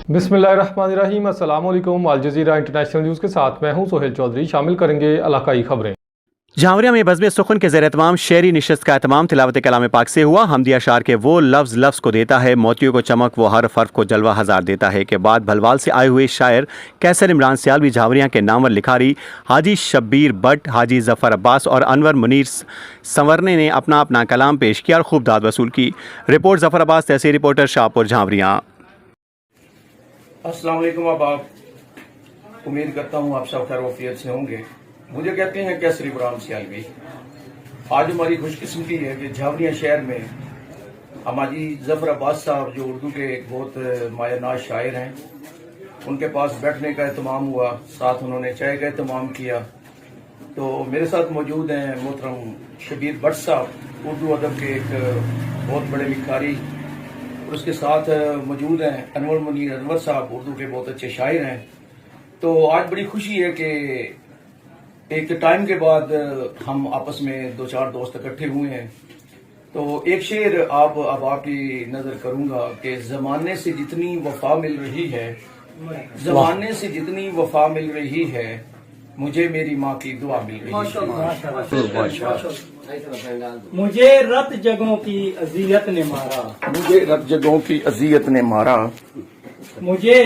बिस्मिल्लाहिर्रहमानिर्रहीम। अस्सलाम वालेकुम। अल जज़ीरा इंटरनेशनल न्यूज़ के साथ मैं हूं सोहेल चौधरी। शामिल करेंगे इलाकाई खबरें। झावरिया में बज़्म सुखन के ज़ेर एहतमाम शहरी नशिस्त का एहतमाम तिलावत कलाम पाक से हुआ। हमदी अशार के वो लफ्ज़ को देता है, मोतियों को चमक, वो हर फर्फ को जलवा हजार देता है के बाद भलवाल से आए हुए शायर कैसर इमरान सियालवी झावरिया के नामवर लिखारी हाजी शब्बीर बट, हाजी जफ़र अब्बास और अनवर मुनीर संवरने ने अपना अपना कलाम पेश किया और खूब दाद वसूल की। रिपोर्ट जफ़र अब्बास, तहसील रिपोर्टर शाहपुर झावरिया। अस्सलाम वालेकुम। अब आप उम्मीद करता हूँ आप सब खैर वफियत से होंगे। मुझे कहते हैं कैसर इमरान सियालवी। आज हमारी खुशकिस्मती है कि झावरिया शहर में हमारी जफर अब्बास साहब जो उर्दू के एक बहुत मायनाज शायर हैं, उनके पास बैठने का एहतमाम हुआ, साथ उन्होंने चाय का एहतमाम किया। तो मेरे साथ मौजूद हैं मोहतरम शबीर बट साहब, उर्दू अदब के एक बहुत बड़े लिखारी, और उसके साथ मौजूद हैं अनवर मुनीर अनवर साहब, उर्दू के बहुत अच्छे शायर हैं। तो आज बड़ी खुशी है कि एक टाइम के बाद हम आपस में दो चार दोस्त इकट्ठे हुए हैं। तो एक शेर अब आपकी नजर करूंगा कि जमाने से जितनी वफा मिल रही है, जमाने से जितनी वफा मिल रही है, मुझे मेरी माँ की दुआ मिल रही है। मुझे रत जगहों की अजियत ने मारा, मुझे रत जगहों की अजियत ने मारा, मुझे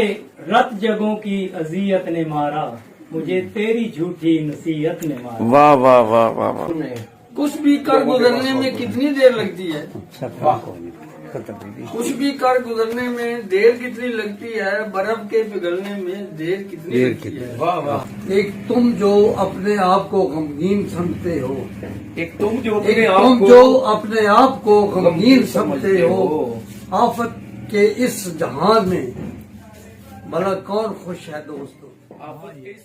रत जगहों की अजियत ने मारा, मुझे तेरी झूठी नसीहत ने मारा। वाह वाह वाह वाह वाह। कुछ भी कर गुजरने में कितनी देर लगती है, कुछ भी कर गुजरने में देर कितनी लगती है, बर्फ के पिघलने में देर कितनी लगती है। वाह वाह। एक तुम जो अपने आप को गमगीन समझते हो, एक तुम जो अपने आप को गमगीन समझते हो, आफत के इस जहान में भला कौन खुश है दोस्तों। आफत के इस